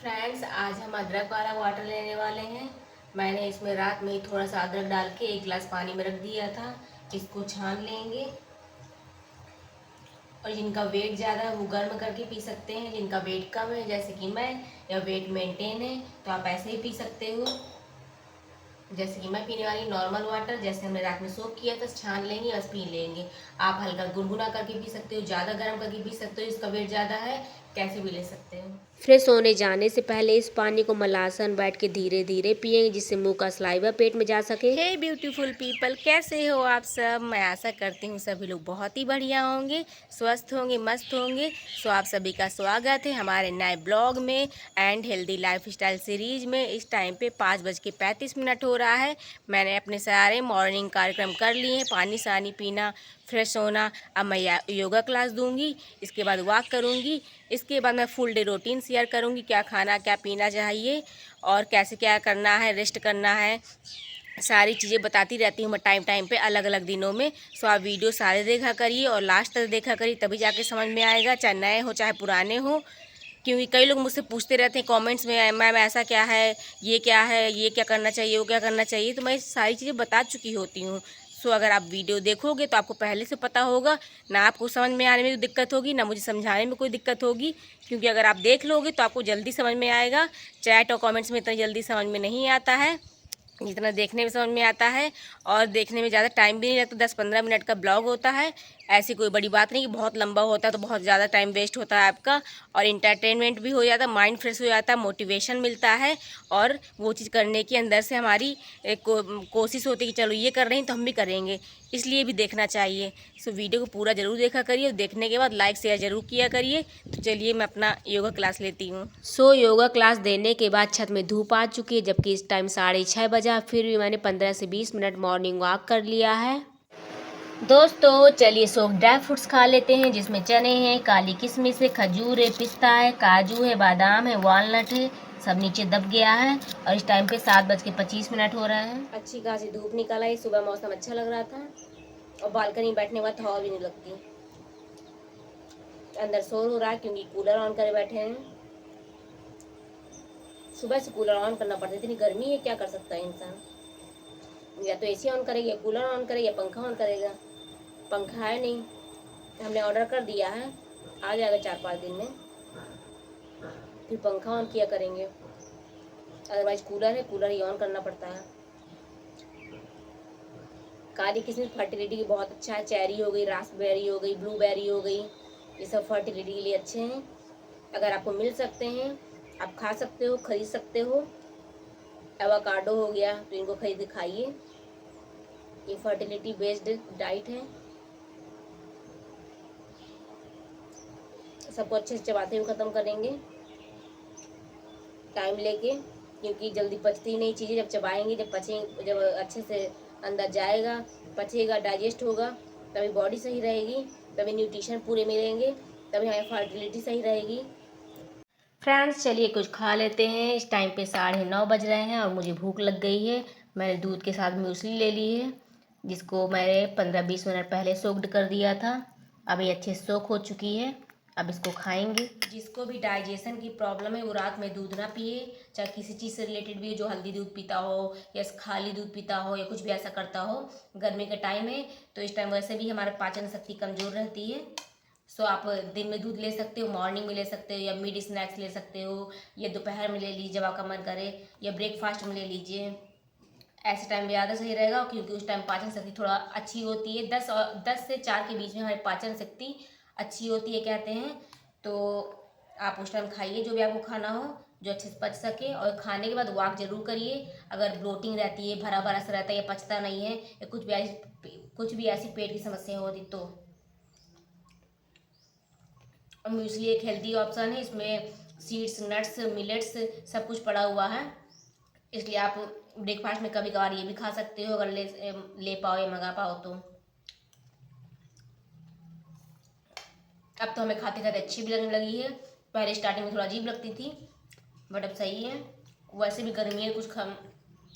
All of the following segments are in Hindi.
फ्रेंड्स, आज हम अदरक वाला वाटर लेने वाले हैं। मैंने इसमें रात में थोड़ा सा अदरक डाल के 1 गिलास पानी में रख दिया था। इसको छान लेंगे और जिनका वेट ज़्यादा है वो गर्म करके पी सकते हैं। जिनका वेट कम है जैसे कि मैं, या वेट मेंटेन है तो आप ऐसे ही पी सकते हो। जैसे कि मैं पीने वाली नॉर्मल वाटर, जैसे हमने रात में सोक किया था, छान लेंगे बस पी लेंगे। आप हल्का गुनगुना करके पी सकते हो, ज़्यादा गर्म करके पी सकते हो। जिसका वेट ज़्यादा है कैसे भी ले सकते हो। फ्रेश होने जाने से पहले इस पानी को मलासन बैठ के धीरे धीरे पिएंगे, जिससे मुंह का सलाइवा पेट में जा सके। हे ब्यूटीफुल पीपल, कैसे हो आप सब। मैं आशा करती हूँ सभी लोग बहुत ही बढ़िया होंगे, स्वस्थ होंगे, मस्त होंगे। सो आप सभी का स्वागत है हमारे नए ब्लॉग में and healthy life style series में। इस टाइम पे 5:35 हो रहा है। मैंने अपने सारे मॉर्निंग कार्यक्रम कर लिए हैं, पानी सानी पीना, फ्रेश होना। अब मैं योगा क्लास दूंगी, इसके बाद वॉक करूंगी, इसके बाद मैं फुल डे रूटीन शेयर करूंगी, क्या खाना क्या पीना चाहिए और कैसे क्या करना है, रेस्ट करना है, सारी चीज़ें बताती रहती हूँ मैं टाइम टाइम पे अलग अलग दिनों में। सो आप वीडियो सारे देखा करिए और लास्ट तक देखा करिए, तभी जाके समझ में आएगा, चाहे नए हो चाहे पुराने हो। क्योंकि कई लोग मुझसे पूछते रहते हैं कमेंट्स में, मैम ऐसा क्या है, ये क्या है, ये क्या करना चाहिए, वो क्या करना चाहिए। तो मैं सारी चीज़ें बता चुकी होती हूँ। सो अगर आप वीडियो देखोगे तो आपको पहले से पता होगा, ना आपको समझ में आने में कोई दिक्कत होगी, ना मुझे समझाने में कोई दिक्कत होगी। क्योंकि अगर आप देख लोगे तो आपको जल्दी समझ में आएगा। चैट और कमेंट्स में इतना जल्दी समझ में नहीं आता है जितना देखने में समझ में आता है। और देखने में ज़्यादा टाइम भी नहीं लगता, 10-15 मिनट का ब्लॉग होता है। ऐसी कोई बड़ी बात नहीं कि बहुत लंबा होता है तो बहुत ज़्यादा टाइम वेस्ट होता है आपका। और इंटरटेनमेंट भी हो जाता है, माइंड फ्रेश हो जाता है, मोटिवेशन मिलता है। और वो चीज़ करने की अंदर से हमारी कोशिश होती है कि चलो ये कर रहे हैं तो हम भी करेंगे, इसलिए भी देखना चाहिए। सो वीडियो को पूरा ज़रूर देखा करिए और देखने के बाद लाइक शेयर ज़रूर किया करिए। तो चलिए मैं अपना योगा क्लास लेती हूँ। योगा क्लास देने के बाद छत में धूप आ चुकी है, जबकि इस टाइम 6:30 बजा। फिर भी मैंने 15 से 20 मिनट मॉर्निंग वॉक कर लिया है। दोस्तों चलिए सोक ड्राई फ्रूट्स खा लेते हैं, जिसमें चने हैं, काली किशमिश है, खजूर है, पिस्ता है, काजू है, बादाम है, वॉलनट है। सब नीचे दब गया है और इस टाइम पे 7:25 हो रहे हैं। अच्छी खासी धूप निकल आई, सुबह मौसम अच्छा लग रहा था और बालकनी में बैठने के बाद हवा भी नहीं लगती। अंदर शोर हो रहा है क्योंकि कूलर ऑन करे बैठे हैं। सुबह से कूलर ऑन करना पड़ता है, इतनी गर्मी है, क्या कर सकता है इंसान। या तो एसी ऑन करेगा, या कूलर ऑन करेगा, या पंखा ऑन करेगा। पंखा है नहीं, हमने ऑर्डर कर दिया है, आ जाएगा 4-5 दिन में। फिर पंखा ऑन किया करेंगे, अदरवाइज कूलर है, कूलर ही ऑन करना पड़ता है। काली किस्म फर्टिलिटी की बहुत अच्छा है। चेरी हो गई, रास्पबेरी हो गई, ब्लूबेरी हो गई, ये सब फर्टिलिटी के लिए अच्छे हैं। अगर आपको मिल सकते हैं आप खा सकते हो, खरीद सकते हो। एवोकाडो हो गया तो इनको खरीद के खाइए, ये फर्टिलिटी बेस्ड डाइट है। सबको अच्छे से चबाते हुए ख़त्म करेंगे टाइम लेके, क्योंकि जल्दी पचती ही नहीं चीज़ें। जब चबाएंगे, जब पचेंगे, जब अच्छे से अंदर जाएगा, पचेगा, डाइजेस्ट होगा, तभी बॉडी सही रहेगी, तभी न्यूट्रिशन पूरे मिलेंगे, तभी हमारी फर्टिलिटी सही रहेगी। फ्रेंड्स चलिए कुछ खा लेते हैं। इस टाइम पे 9:30 बज रहे हैं और मुझे भूख लग गई है। मैंने दूध के साथ म्यूसली ले ली है, जिसको मैंने 15-20 मिनट पहले सोक्ड कर दिया था। अब ये अच्छे से सोक हो चुकी है, अब इसको खाएंगे। जिसको भी डाइजेशन की प्रॉब्लम है वो रात में दूध ना पिए, चाहे किसी चीज़ से रिलेटेड भी, जो हल्दी दूध पीता हो या खाली दूध पीता हो या कुछ भी ऐसा करता हो। गर्मी का टाइम है तो इस टाइम वैसे भी हमारे पाचन शक्ति कमज़ोर रहती है। सो आप दिन में दूध ले सकते हो, मॉर्निंग में ले सकते हो, या मिड स्नैक्स ले सकते हो, या दोपहर में ले लीजिए जब आपका मन करे, या ब्रेकफास्ट में ले लीजिए। ऐसे टाइम ज़्यादा सही रहेगा क्योंकि उस टाइम पाचन शक्ति थोड़ा अच्छी होती है। 10 से 4 के बीच में हमारी पाचन शक्ति अच्छी होती है कहते हैं। तो आप उस टाइम खाइए जो भी आपको खाना हो, जो अच्छे से पच सके। और खाने के बाद वॉक जरूर करिए। अगर ब्लोटिंग रहती है, भरा भरा सा रहता है, या पचता नहीं है, या कुछ भी ऐसी पेट की समस्या होती तो म्यूसली एक हेल्दी ऑप्शन है। इसमें सीड्स, नट्स, मिलेट्स सब कुछ पड़ा हुआ है, इसलिए आप ब्रेकफास्ट में कभी कभार ये भी खा सकते हो अगर ले पाओ या मंगा पाओ तो। अब तो हमें खाते खाते अच्छी भी लगने लगी है, पहले स्टार्टिंग में थोड़ा अजीब लगती थी बट अब सही है। वैसे भी गर्मी है, कुछ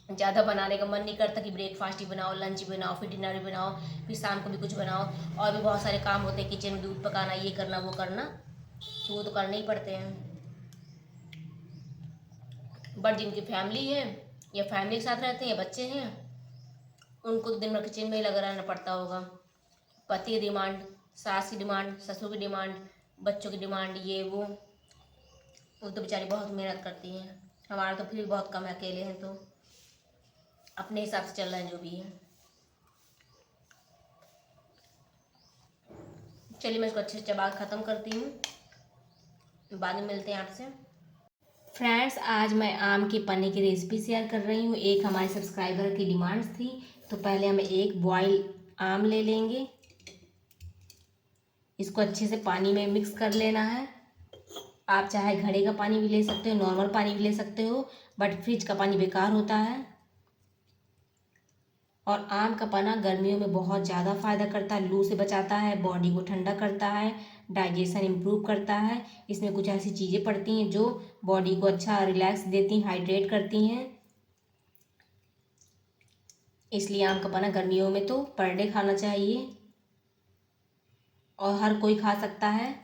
ज़्यादा बनाने का मन नहीं करता कि ब्रेकफास्ट ही बनाओ, लंच भी बनाओ, फिर डिनर भी बनाओ, फिर शाम को भी कुछ बनाओ। और भी बहुत सारे काम होते हैं किचन में, दूध पकाना, ये करना वो करना, तो वो तो करने ही पड़ते हैं। बट जिनकी फैमिली है या फैमिली के साथ रहते हैं या बच्चे हैं, उनको तो दिन भर किचन में ही लगा रहना पड़ता होगा। पति की डिमांड, सास की डिमांड, ससुर की डिमांड, बच्चों की डिमांड, ये वो तो बेचारी बहुत मेहनत करती हैं। हमारा तो फिर भी बहुत कम है, अकेले हैं तो अपने हिसाब से चल रहा है जो भी है। चलिए मैं इसको अच्छे से चबा के ख़त्म करती हूँ, बाद में मिलते हैं आपसे। फ्रेंड्स, आज मैं आम के पन्ने की रेसिपी शेयर कर रही हूँ। एक हमारे सब्सक्राइबर की डिमांड्स थी, तो पहले हमें एक बॉयल आम ले लेंगे। इसको अच्छे से पानी में मिक्स कर लेना है। आप चाहे घड़े का पानी भी ले सकते हो, नॉर्मल पानी भी ले सकते हो, बट फ्रिज का पानी बेकार होता है। और आम का पन्ना गर्मियों में बहुत ज़्यादा फ़ायदा करता है, लू से बचाता है, बॉडी को ठंडा करता है, डाइजेशन इम्प्रूव करता है। इसमें कुछ ऐसी चीज़ें पड़ती हैं जो बॉडी को अच्छा रिलैक्स देती हैं, हाइड्रेट करती हैं। इसलिए आम का पन्ना गर्मियों में तो पर डे खाना चाहिए और हर कोई खा सकता है,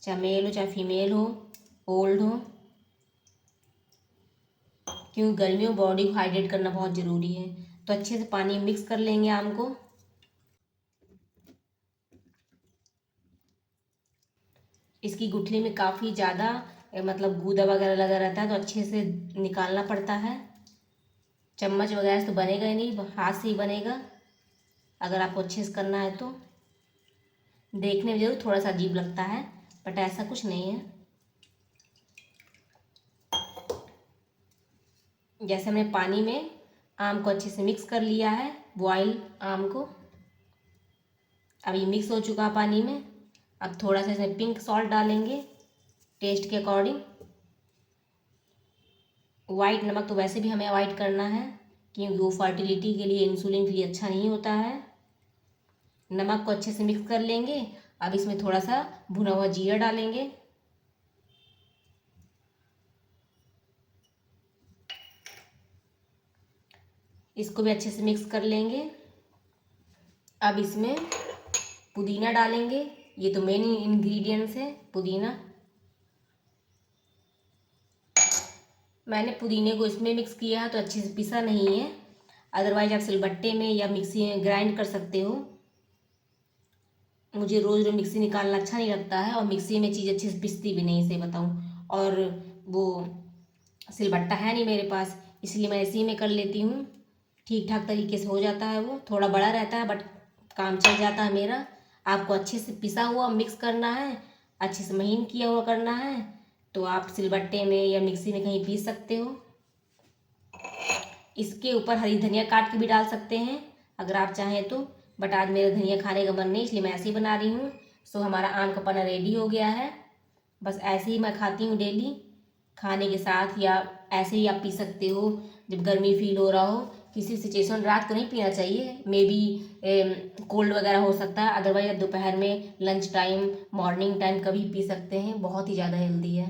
चाहे मेल हो चाहे फीमेल हो, ओल्ड हो, क्योंकि गर्मियों में बॉडी को हाइड्रेट करना बहुत ज़रूरी है। तो अच्छे से पानी मिक्स कर लेंगे आम को। इसकी गुठली में काफ़ी ज़्यादा मतलब गूदा वगैरह लगा रहता है, तो अच्छे से निकालना पड़ता है। चम्मच वगैरह से तो बनेगा ही नहीं, हाथ से ही बनेगा अगर आपको अच्छे से करना है तो। देखने में जरूर थोड़ा सा अजीब लगता है, बट ऐसा कुछ नहीं है। जैसे हमने पानी में आम को अच्छे से मिक्स कर लिया है, बॉयल आम को, अब ये मिक्स हो चुका है पानी में। अब थोड़ा सा इसमें पिंक सॉल्ट डालेंगे टेस्ट के अकॉर्डिंग। वाइट नमक तो वैसे भी हमें अवॉइड करना है, क्योंकि वो फर्टिलिटी के लिए, इंसुलिन के लिए अच्छा नहीं होता है। नमक को अच्छे से मिक्स कर लेंगे। अब इसमें थोड़ा सा भुना हुआ जीरा डालेंगे। इसको भी अच्छे से मिक्स कर लेंगे। अब इसमें पुदीना डालेंगे, ये तो मेन इंग्रेडिएंट्स है पुदीना। मैंने पुदीने को इसमें मिक्स किया है, तो अच्छे से पिसा नहीं है, अदरवाइज आप सिलबट्टे में या मिक्सी में ग्राइंड कर सकते हो। मुझे रोज़ रोज़ मिक्सी निकालना अच्छा नहीं लगता है, और मिक्सी में चीज़ अच्छे से पिसती भी नहीं, से बताऊँ। और वो सिलबट्टा है नहीं मेरे पास, इसलिए मैं इसी में कर लेती हूँ। ठीक ठाक तरीके से हो जाता है, वो थोड़ा बड़ा रहता है बट काम चल जाता है मेरा। आपको अच्छे से पिसा हुआ मिक्स करना है, अच्छे से महीन किया हुआ करना है, तो आप सिलबट्टे में या मिक्सी में कहीं पीस सकते हो। इसके ऊपर हरी धनिया काट के भी डाल सकते हैं अगर आप चाहें तो, बट आज मेरा धनिया खाने का मन नहीं, इसलिए मैं ऐसे ही बना रही हूँ। सो हमारा आम का पन्ना रेडी हो गया है। बस ऐसे ही मैं खाती हूँ डेली, खाने के साथ, या ऐसे ही आप पी सकते हो जब गर्मी फील हो रहा हो। किसी सिचुएशन रात को नहीं पीना चाहिए, मे बी कोल्ड वगैरह हो सकता है, अदरवाइज आप दोपहर में, लंच टाइम, मॉर्निंग टाइम कभी पी सकते हैं, बहुत ही ज़्यादा हेल्दी है।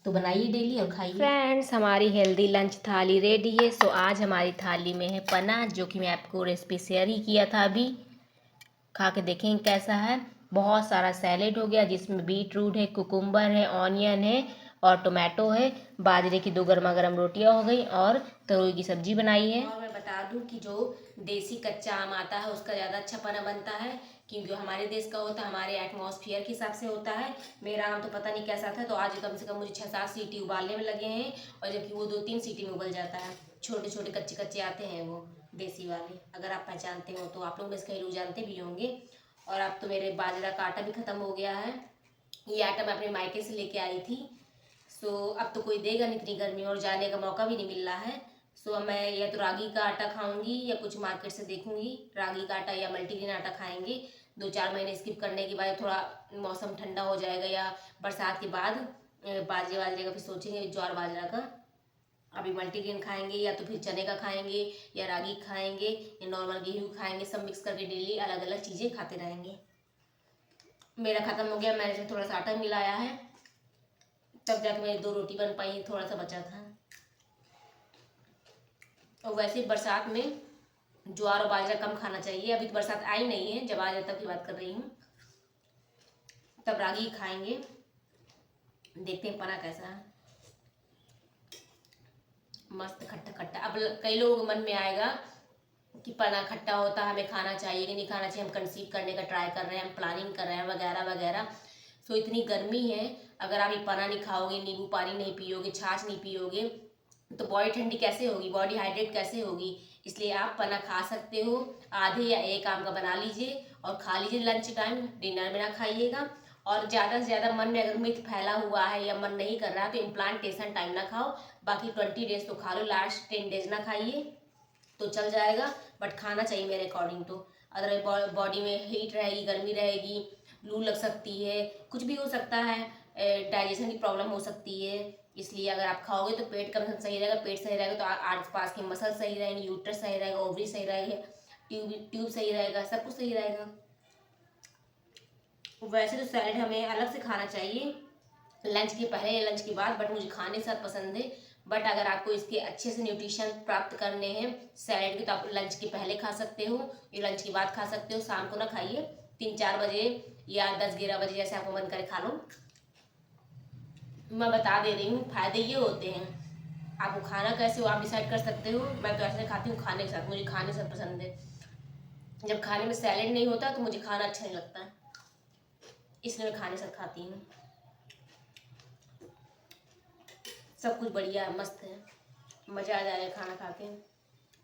तो बनाइए डेली और खाइए। फ्रेंड्स, हमारी हेल्दी लंच थाली रेडी है। सो आज हमारी थाली में है पन्ना, जो कि मैं आपको रेसिपी शेयर ही किया था अभी। खा के देखें कैसा है। बहुत सारा सैलेड हो गया, जिसमें बीट रूट है, कुकुम्बर है, ऑनियन है और टोमेटो है। बाजरे की 2 गर्मा गर्म रोटियां हो गई और तरोई की सब्जी बनाई है। और मैं बता दूं कि जो देसी कच्चा आम आता है उसका ज़्यादा अच्छा पन्ना बनता है, क्योंकि हमारे देश का होता है, हमारे एटमॉस्फेयर के हिसाब से होता है। मेरा आम तो पता नहीं कैसा था, तो आज कम से कम मुझे 6-7 सीटी उबालने में लगे हैं, और जबकि वो 2-3 सीटी में उबल जाता है। छोटे छोटे कच्चे कच्चे आते हैं वो देसी वाले, अगर आप पहचानते हो तो। आप लोग में से कई लोग जानते भी होंगे। और अब तो मेरे बाजरा का आटा भी ख़त्म हो गया है। ये आटा मैं अपने मायके से लेके आई थी। सो अब तो कोई देगा नहीं इतनी गर्मी, और जाने का मौका भी नहीं मिल रहा है। सो मैं या तो रागी का आटा खाऊंगी या कुछ मार्केट से देखूंगी, रागी का आटा या मल्टीग्रेन आटा खाएंगे। 2-4 महीने स्किप करने के बाद थोड़ा मौसम ठंडा हो जाएगा, या बरसात के बाद बाजरे वाजरे का फिर सोचेंगे, ज्वार बाजरा का। अभी मल्टीग्रेन खाएंगे, या तो फिर चने का खाएंगे, या रागी खाएंगे, या नॉर्मल गेहूँ खाएंगे। सब मिक्स करके डेली अलग अलग चीज़ें खाते रहेंगे। मेरा ख़त्म हो गया, मैंने इसमें थोड़ा सा आटा मिलाया है, तब जाके मेरी 2 रोटी बन पाई, थोड़ा सा बचा था। और वैसे बरसात में ज्वार और बाजरा कम खाना चाहिए। अभी तो बरसात आई नहीं है, जब आ जाए तब की बात कर रही हूँ, तब रागी खाएंगे। देखते हैं पना कैसा है। मस्त खट्टा खट्टा। अब कई लोगों के मन में आएगा कि पना खट्टा होता है, हमें खाना चाहिए कि नहीं खाना चाहिए, हम कंसीव करने का ट्राई कर रहे हैं, हम प्लानिंग कर रहे हैं वगैरह वगैरह। सो इतनी गर्मी है, अगर आप ये पना नहीं खाओगे, नींबू पानी नहीं पियोगे, छाछ नहीं पियोगे, तो बॉडी ठंडी कैसे होगी, बॉडी हाइड्रेट कैसे होगी। इसलिए आप पना खा सकते हो, आधे या एक आम का बना लीजिए और खा लीजिए लंच टाइम, डिनर में ना खाइएगा। और ज़्यादा से ज़्यादा मन में अगर मिथ फैला हुआ है या मन नहीं कर रहा है तो इम्प्लांटेशन टाइम ना खाओ, बाकी 20 डेज तो खा लो, लास्ट 10 डेज ना खाइए तो चल जाएगा। बट खाना चाहिए मेरे अकॉर्डिंग तो, अदरवाइज बॉडी में हीट रहेगी, गर्मी रहेगी, लू लग सकती है, कुछ भी हो सकता है, डाइजेशन की प्रॉब्लम हो सकती है। इसलिए अगर आप खाओगे तो पेट का सही रहेगा, पेट सही रहेगा तो आस पास के मसल सही रहेंगे, यूट्रस सही रहेगा, ओवरी सही रहेगा, ट्यूब सही रहेगा, सब कुछ सही रहेगा। वैसे तो सैलेड हमें अलग से खाना चाहिए लंच के पहले या लंच के बाद, बट मुझे खाने के साथ पसंद है। बट अगर आपको इसके अच्छे से न्यूट्रिशन प्राप्त करने हैं सैलेड के, तो आप लंच के पहले खा सकते हो या लंच के बाद खा सकते हो। शाम को ना खाइए, 3-4 बजे या 10-11 बजे जैसे आपको मन करे खा लो। मैं बता दे रही हूँ फायदे ये होते हैं। आपको खाना कैसे हो आप डिसाइड कर सकते हो। मैं तो ऐसे खाती हूँ खाने के साथ, मुझे खाने से पसंद है। जब खाने में सैलेड नहीं होता तो मुझे खाना अच्छा नहीं लगता है, इसलिए मैं खाने के साथ खाती हूँ। सब कुछ बढ़िया है, मस्त है, मज़ा आ जाएगा खाना खा के।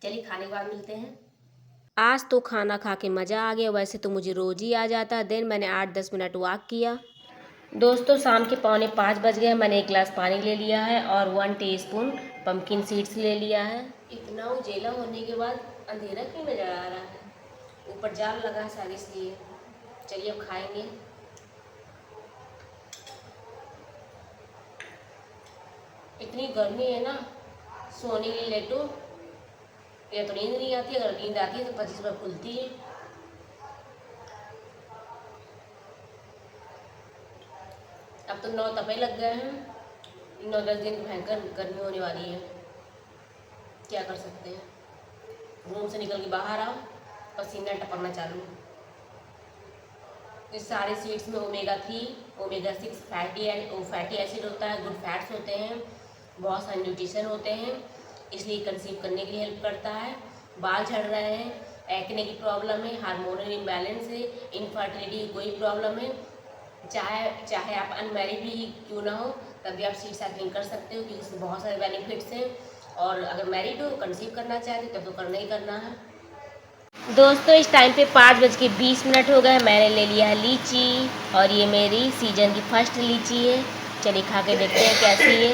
चलिए खाने के बाद मिलते हैं। आज तो खाना खा के मज़ा आ गया, वैसे तो मुझे रोज़ ही आ जाता। देन मैंने 8-10 मिनट वॉक किया। दोस्तों शाम के 4:45 बज गए, मैंने 1 गिलास पानी ले लिया है और 1 टीस्पून पम्पकिन सीड्स ले लिया है। इतना उजेला होने के बाद अंधेरा क्यों नजर आ रहा है, ऊपर जाल लगा है शायद इसलिए। चलिए अब खाएंगे। इतनी गर्मी है ना, सोने के लिए लेटो या तो नींद नहीं आती, अगर नींद आती है तो 25 बार खुलती है। अब तो 9 तपे लग गए हैं, 9-10 दिन भयंकर गर्मी होने वाली है, क्या कर सकते हैं। रूम से निकल के बाहर आओ, पसीना टपकना चालू। इस सारे सीड्स में ओमेगा 3, ओमेगा 6 फैटी एसिड होता है, गुड फैट्स होते हैं, बहुत सारे न्यूट्रिशन होते हैं, इसलिए कंसीव करने के लिए हेल्प करता है। बाल झड़ रहे हैं, एक्ने की प्रॉब्लम है, हार्मोनल इम्बैलेंस है, इनफर्टिलिटी की कोई प्रॉब्लम है, चाहे आप अनमैरिड भी क्यों ना हो तब भी आप सीड सैपलिंग कर सकते हो, क्योंकि इसमें बहुत सारे बेनिफिट्स हैं। और अगर मैरिड हो, कंसीव करना चाहते हो तब तो करना ही करना है। दोस्तों इस टाइम पे 5:20 हो गए, मैंने ले लिया है लीची और ये मेरी सीजन की फर्स्ट लीची है। चलिए खा के देखते हैं कैसी है।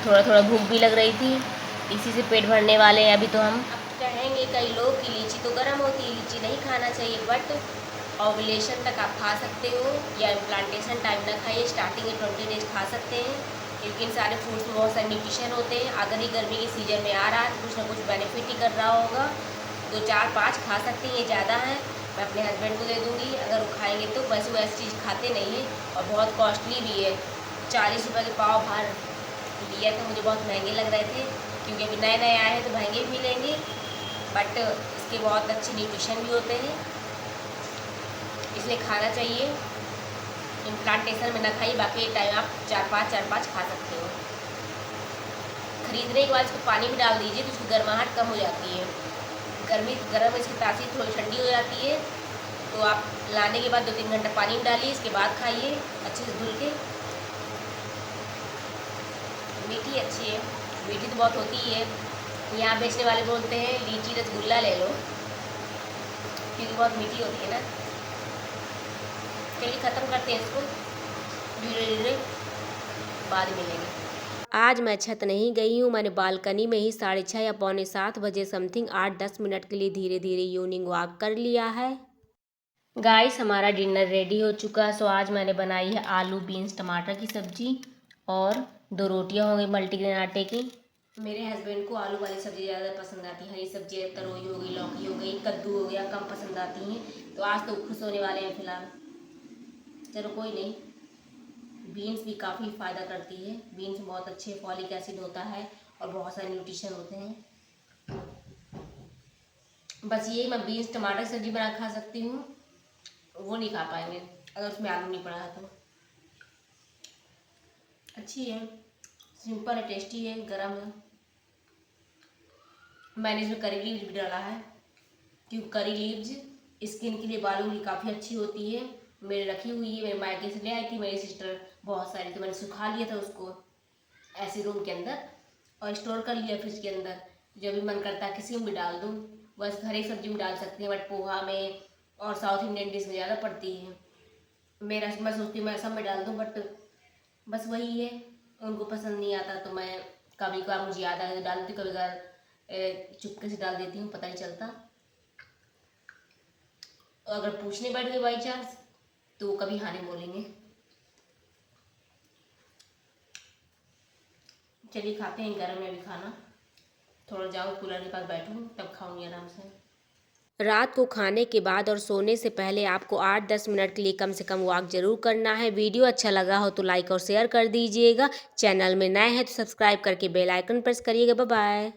थोड़ा थोड़ा भूख भी लग रही थी, इसी से पेट भरने वाले हैं अभी तो हम। अब कहेंगे कई लोग कि लीची तो गर्म होती है, लीची नहीं खाना चाहिए, बट ओवुलेशन तक आप खा सकते हो या इम्प्लांटेशन टाइम ना खाइए, स्टार्टिंग में 20 डेज खा सकते हैं, क्योंकि इन सारे फ्रूट्स में बहुत सारे न्यूट्रिशन होते हैं। अगर ही गर्मी के सीजन में आ रहा है तो कुछ ना कुछ बेनिफिट ही कर रहा होगा। 2-4-5 खा सकते हैं, ये ज़्यादा है, मैं अपने हस्बैंड को दे दूँगी अगर वो खाएंगे तो। वैसे वो ऐसी चीज़ खाते नहीं हैं और बहुत कॉस्टली भी है। 40 रुपये के पाव भर लिया था, मुझे बहुत महंगे लग रहे थे, क्योंकि अभी नए नए आए हैं तो महंगे भी मिलेंगे, बट इसके बहुत अच्छे न्यूट्रिशन भी होते हैं, इसलिए खाना चाहिए। इम्प्लांटेशन में ना खाइए, बाकी टाइम आप 4-5 खा सकते हो। खरीदने के बाद इसको पानी में डाल दीजिए तो उसकी गर्माहट कम हो जाती है, गर्म इसकी तासीर थोड़ी ठंडी हो जाती है। तो आप लाने के बाद 2-3 घंटा पानी में डालिए, इसके बाद खाइए अच्छे से धुल के। मीठी अच्छी है, मीठी तो बहुत होती ही है। यहाँ बेचने वाले बोलते हैं लीची रसगुल्ला ले लो, क्योंकि बहुत मीठी होती है ना। चलिए ख़त्म करते हैं इसको, धीरे धीरे बाद में मिलेंगे। आज मैं छत नहीं गई हूँ, मैंने बालकनी में ही 6:30 या 6:45 बजे समथिंग 8-10 मिनट के लिए धीरे धीरे इवनिंग वॉक कर लिया है। गाइस हमारा डिनर रेडी हो चुका है। सो आज मैंने बनाई है आलू बीन्स टमाटर की सब्जी और 2 रोटियां हो गई मल्टीग्रेन आटे की। मेरे हस्बैंड को आलू वाली सब्ज़ी ज़्यादा पसंद आती है, हरी सब्जी तरोई हो गई, लौकी हो गई, कद्दू हो गया, कम पसंद आती हैं, तो आज तो खुश होने वाले हैं फ़िलहाल। चलो कोई नहीं, बीन्स भी काफ़ी फ़ायदा करती है, बीन्स बहुत अच्छे फॉलिक एसिड होता है और बहुत सारे न्यूट्रिशन होते हैं। बस यही मैं बीन्स टमाटर की सब्ज़ी बना खा सकती हूँ, वो नहीं खा पाएंगे अगर उसमें आलू नहीं पड़ा है तो। अच्छी है, सिंपल है, टेस्टी है, गरम है। मैंने इसमें करी लीव्स भी डाला है, क्योंकि करी लीव्स स्किन के लिए, बालों की काफ़ी अच्छी होती है। मेरे रखी हुई है, मेरे मायके से ले आई थी मेरी सिस्टर बहुत सारी, तो मैंने सुखा लिया था उसको ऐसे रूम के अंदर और स्टोर कर लिया फ्रिज के अंदर। जब भी मन करता है किसी में भी डाल दूँ, बस हर एक सब्जी में डाल सकते हैं, बट पोहा में और साउथ इंडियन डिश में ज़्यादा पड़ती है। मेरा मैं सोचती हूँ मैं सब में डाल दूँ, बट बस वही है, उनको पसंद नहीं आता। तो मैं कभी कभार मुझे याद आ गया डाल देती हूँ, कभी कभार चुपके से डाल देती हूँ, पता नहीं चलता। और अगर पूछने बैठ गए बाई चांस तो वो कभी हाँ नहीं बोलेंगे। चलिए खाते हैं, गर्म है अभी खाना, थोड़ा जाऊँ कूलर के पास बैठूँ तब खाऊंगी आराम से। रात को खाने के बाद और सोने से पहले आपको 8-10 मिनट के लिए कम से कम वॉक जरूर करना है। वीडियो अच्छा लगा हो तो लाइक और शेयर कर दीजिएगा। चैनल में नए हैं तो सब्सक्राइब करके बेल आइकन प्रेस करिएगा। Bye bye.